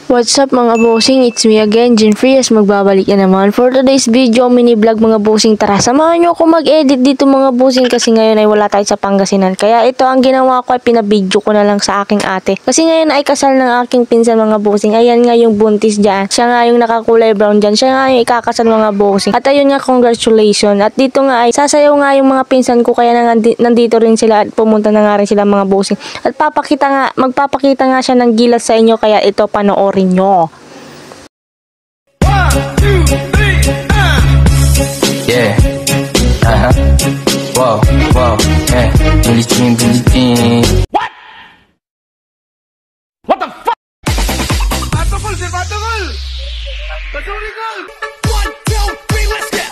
What's up mga bossing? It's me again, Jen Frias. Magbabalik na naman for today's video, mini vlog mga bossing. Tara, samahan nyo ako mag-edit dito mga bossing kasi ngayon ay wala tayo sa Pangasinan. Kaya ito ang ginawa ko ay pinabidyo ko na lang sa aking ate. Kasi ngayon ay kasal ng aking pinsan mga bossing. Ayan nga yung buntis dyan. Siya nga yung nakakulay brown dyan. Siya nga yung ikakasal mga bossing. At ayun nga, congratulations. At dito nga ay sasayaw nga yung mga pinsan ko kaya nandito rin sila at pumunta na nga rin sila mga bossing. At magpapakita nga siya ng gilas sa inyo kaya ito panoorin nyo. Yeah. Wow. Yeah. Bilitin. What the fuck? Patokol, si Patokol! Patokol! 1, 2, 3, let's go!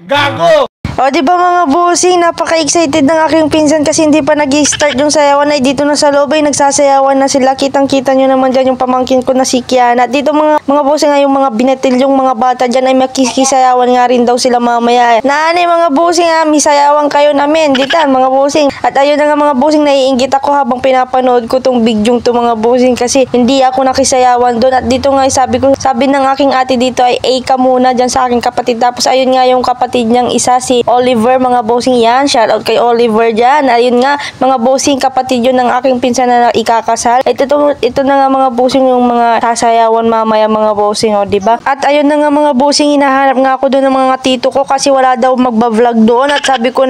Gago! O diba mga bossing, napaka-excited ng aking pinsan kasi hindi pa nag-start yung sayawan ay dito na sa loob ay nagsasayawan na sila. Kitang-kita nyo naman dyan yung pamangkin ko na si Kiana. At dito mga bossing ay yung mga binatil yung mga bata dyan ay makikisayawan nga rin daw sila mamaya. Naanay mga bossing may sayawan kayo namin. Ditan mga bossing. At ayun na nga mga bossing, naiinggit ako habang pinapanood ko tong bidyong to mga bossing kasi hindi ako nakisayawan doon. At dito nga sabi ng aking ate dito ay ka muna dyan sa aking kapatid. Tapos ayun nga yung kapatid niyang isa si Oliver mga bossing yan. Shout out kay Oliver dyan. Ayun nga mga bossing, kapatid yun ng aking pinsan na ikakasal. Ito na nga mga bossing yung mga sasayawan mamaya mga bossing, o diba? At ayun na nga mga bossing, hinahanap nga ako doon ng mga tito ko kasi wala daw magba-vlog doon. At sabi ko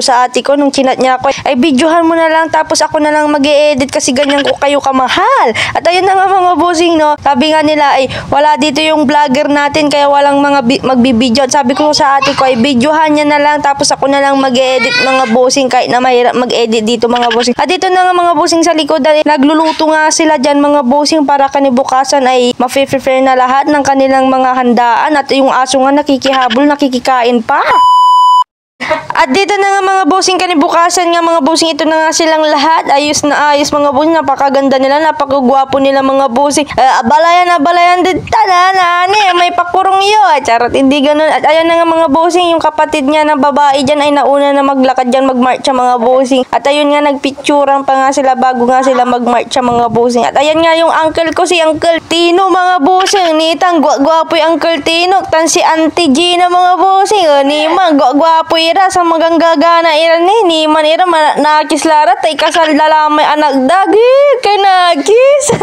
sa ate ko nung chinat niya ako ay videohan mo na lang tapos ako na lang mag-e-edit kasi ganyan ko kayo kamahal. At ayun na nga mga bossing, no, sabi nga nila ay wala dito yung vlogger natin kaya walang mga magbibideo. At sabi ko sa ate ko ay videohan niya na lang tapos ako na lang mag-edit mga bossing kahit na mahirap mag-edit dito mga bossing. At dito na nga mga bossing sa likod ay nagluluto nga sila dyan mga bossing para kanibukasan ay ma-prepare na lahat ng kanilang mga handaan at yung aso nga nakikihabol, nakikikain pa. At dito na nga mga bossing, kanibukasan nga mga bossing, ito na nga silang lahat. Ayos na ayos mga bossing, napakaganda nila, napakagwapo nila mga bossing. Abalayan din tananane, may pakurong yun. Charot, hindi ganun. At ayan na nga mga bossing, yung kapatid niya na babae dyan ay nauna na maglakad dyan, magmarcha mga bossing. At ayun nga, nagpicturan pa nga sila bago nga sila magmarcha mga bossing. At ayan nga yung uncle ko, si Uncle Tino mga bossing. Nitang gwapo yung Uncle Tino, tan si Auntie Gina mga bossing. Niman, gwapo ira sa magang gagana ira ni man ira nakislarat ay kasal lalamay anak dagi kay nagis.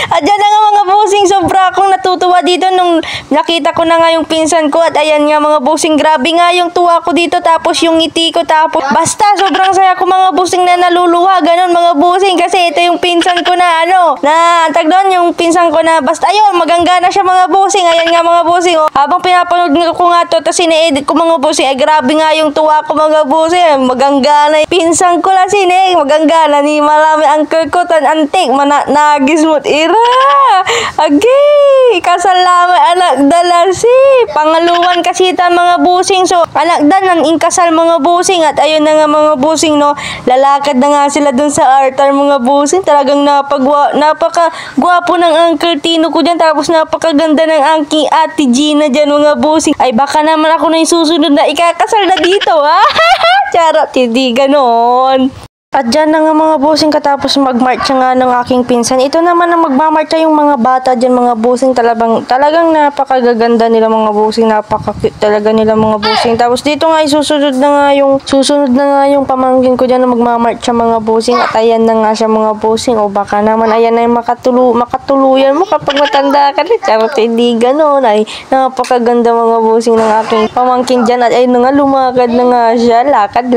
At dyan na nga mga bossing, sobra akong natutuwa dito nung nakita ko na nga yung pinsan ko. At ayan nga mga bossing, grabe nga yung tuwa ko dito tapos yung ngiti ko tapos basta sobrang saya ko mga bossing na naluluha ganun mga bossing kasi ito yung pinsan ko na tag doon yung pinsan ko na basta ayun maganggana siya mga bossing. Ayan nga mga bossing, habang pinapanood ko nga to tapos ine-edit ko mga bossing ay grabe nga yung tuwa ko mga bossing. Maganggana pinsan ko la sini, maganggana ni malami uncle ko tan antik nagis mo't ira agay kasalamat anak dalasi pangaluan kasi ta mga bossing. So anak dan ng kasal mga bossing. At ayun na nga mga bossing, no, lalakad na nga sila dun sa altar mga bossing. Talagang napakagwapo ng Uncle Tino ko dyan tapos napakaganda ng aking ate Gina dyan mga bossing. Ay baka naman ako na yung susunod na ikakasal na dito charot, hindi ganon. At dyan na nga mga bossing, katapos magmarcha nga ng aking pinsan, ito naman na magmamarcha yung mga bata dyan mga bossing. Talagang napakagaganda nila mga bossing, napaka-cute talaga nila mga bossing. Tapos dito nga susunod na nga yung pamangkin ko dyan na magmamarcha mga bossing. At ayan na nga siya mga bossing, o baka naman ayan na yung makatuluyan mo kapag matanda ka na. Charot, hindi ganon. Ay napakaganda mga bossing ng aking pamangkin dyan. At ayun na nga, lumakad na nga siya, lakad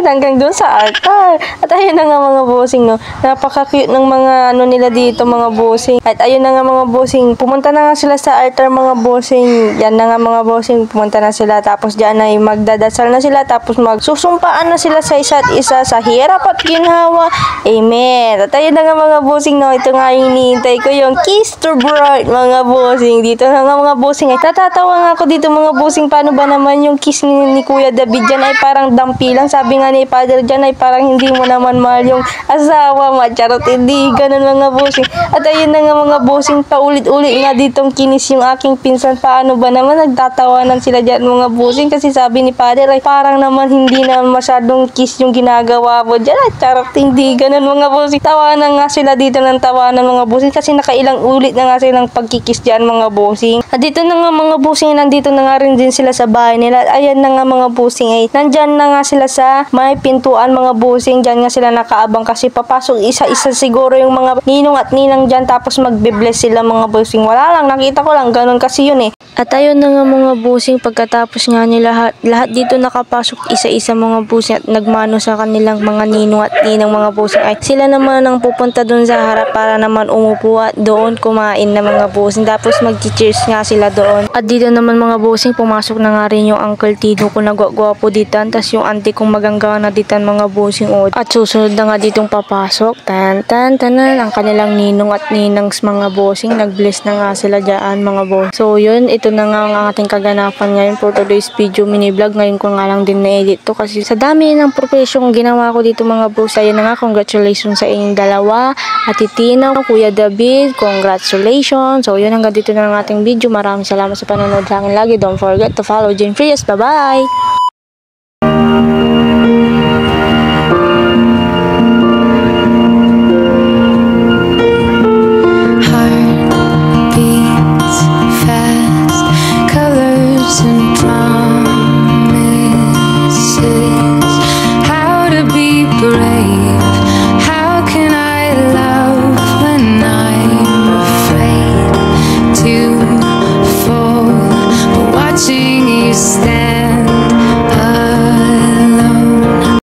hanggang doon sa altar. At ayun na nga mga bossing, no, napaka-cute ng mga nila dito mga bossing. At ayun na nga mga bossing, pumunta na nga sila sa altar mga bossing. Yan na nga mga bossing, pumunta na sila tapos diyan ay magdadasal na sila tapos magsusumpaan na sila sa isa't isa sa hirap at ginhawa. Amen. At ayun na nga mga bossing, no, ito nga yung hinihintay ko, yung kiss to bride mga bossing. Dito na nga mga bossing, ay tatatawa nga ako dito mga bossing, paano ba naman yung kiss ni Kuya David dyan ay parang dampi lang. Sabi nga ni Father dyan ay parang hindi hindi mo naman mahal yung asawa mo. Charot, hindi ganun mga bossing. At ayun na nga mga bossing, paulit-ulit nga ditong kinis yung aking pinsan. Paano ba naman nagtatawanan sila dyan mga bossing, kasi sabi ni father ay parang naman hindi na masyadong kiss yung ginagawa mo dyan. At charot, hindi ganun mga bossing. Tawanan nga sila dito ng tawanan mga bossing, kasi nakailang ulit na nga silang pagkikis dyan mga bossing. At dito na nga mga bossing, nandito na nga rin din sila sa bahay nila. At ayan na nga mga bossing ay nandyan na nga sila sa may pintuan mga bossing. Dyan nga sila nakaabang kasi papasok isa-isa siguro yung mga ninong at ninang dyan, tapos magbe-bless sila mga bossing. Wala lang, nakita ko lang ganun kasi yun eh. At ayun na nga mga bossing, pagkatapos nga nila lahat dito nakapasok isa-isa mga bossing at nagmano sa kanilang mga ninong at ninang mga bossing, ay sila naman ang pupunta dun sa harap para naman umupo at doon kumain na mga bossing, tapos mag-cheers nga sila doon. At dito naman mga bossing, pumasok na nga rin yung Uncle Tino ko na gwapo ditan, tas yung auntie kong magangga na ditan mga bossing. At susunod na nga ditong papasok, tanan ang kanilang ninong at ninangs mga bossing. Nag-bless na nga sila dyan mga boss. So yun, ito na nga ang ating kaganapan ngayon for today's video mini vlog. Ngayon ko nga lang din na-edit to kasi sa dami ng profesyon ginawa ko dito mga boss. Ayun na nga, congratulations sa inyong dalawa. Ate Tina, Kuya David, congratulations. So yun, hanggang dito na ang ating video. Maraming salamat sa panonood sa akin lagi. Don't forget to follow Jane Frias. Bye-bye!